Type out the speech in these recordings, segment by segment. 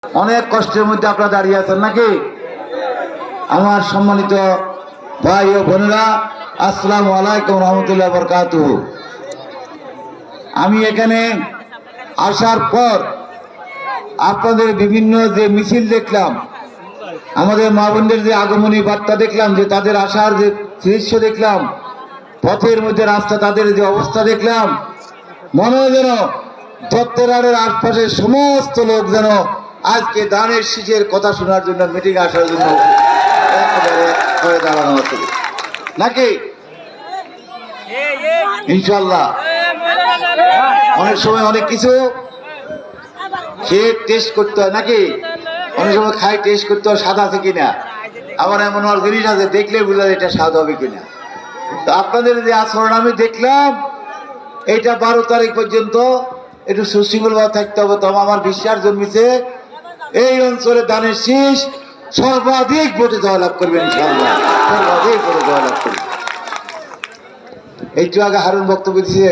অনেক কষ্টের মধ্যে আপনারা দাঁড়িয়ে আছেন নাকি? আমার সম্মানিত ভাই ও বোনেরা, আসসালামু আলাইকুম রহমতুল্লাহ বরকাতুহু। আমি এখানে আসার পর আপনাদের বিভিন্ন যে মিছিল দেখলাম, আমাদের মা বোনদের যে আগমনী বার্তা দেখলাম, যে তাদের আসার যে দৃশ্য দেখলাম, পথের মধ্যে রাস্তা তাদের যে অবস্থা দেখলাম, মনে হয় যেন দত্তরাড়ের আশপাশের সমস্ত লোক যেন আজকে দানের শীষের কথা শোনার জন্য মিটিং আসার জন্য একেবারে হয়ে দাঁড়ানো হচ্ছে নাকি? ইনশাল্লাহ অনেক সময় অনেক কিছু খেয়ে টেস্ট করতে হয় নাকি? অনেক সময় খাই টেস্ট করতে হয় স্বাদ আছে কিনা, আবার এমন আর জিনিস আছে দেখলে বোঝা যায় এটা স্বাদ হবে কিনা। তো আপনাদের যে আচরণ আমি দেখলাম, এইটা 12 তারিখ পর্যন্ত একটু সুশৃঙ্খলভাবে থাকতে হবে। তো আমার বিশ্বাস জন্মিছে এই অঞ্চলে দানের শীষ সর্বাধিক ভোটে জয়লাভ করবেন ইনশাআল্লাহ, সর্বাধিক ভোটে জয়লাভ করবেন। একটু আগে হারুন বক্তব্য দিচ্ছে,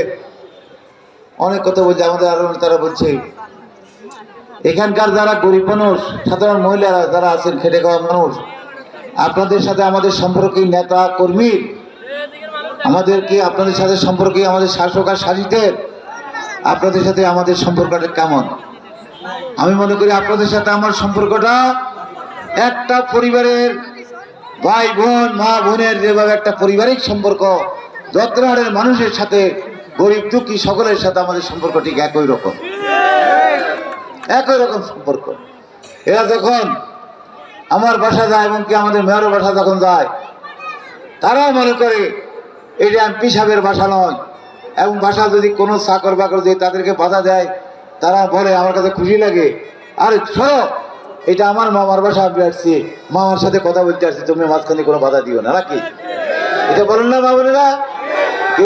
অনেক কথা বলছে আমাদের হারুন, তারা বলছে এখানকার যারা গরিব মানুষ, সাধারণ মহিলারা যারা আছেন, খেটে খাওয়া মানুষ, আপনাদের সাথে আমাদের সম্পর্কে নেতা কর্মী, আমাদেরকে আপনাদের সাথে সম্পর্কে আমাদের শাসক আর শাসিতের আপনাদের সাথে আমাদের সম্পর্কটা কেমন? আমি মনে করি আপনাদের সাথে আমার সম্পর্কটা একটা পরিবারের ভাই বোন মা বোনের যেভাবে একটা পারিবারিক সম্পর্ক, যত্রহাটের মানুষের সাথে গরিব দুঃখী সকলের সাথে আমাদের সম্পর্ক ঠিক একই রকম সম্পর্ক। এরা যখন আমার বাসা যায়, এমনকি আমাদের মেয়রের বাসা যখন যায়, তারাও মনে করে এটা এমপি সাহেবের বাসা নয়, এবং বাসা যদি কোনো চাকর বাকর যদি তাদেরকে বাধা দেয়, তারা বলে, আমার কাছে খুশি লাগে, আরে শোনো এটা আমার মামার বাসা, আমি আসছি মামার সাথে কথা বলতে আসছি, তুমি মাঝখানে কোনো বাধা দিও না নাকি? এটা বলেন না মা বোনেরা?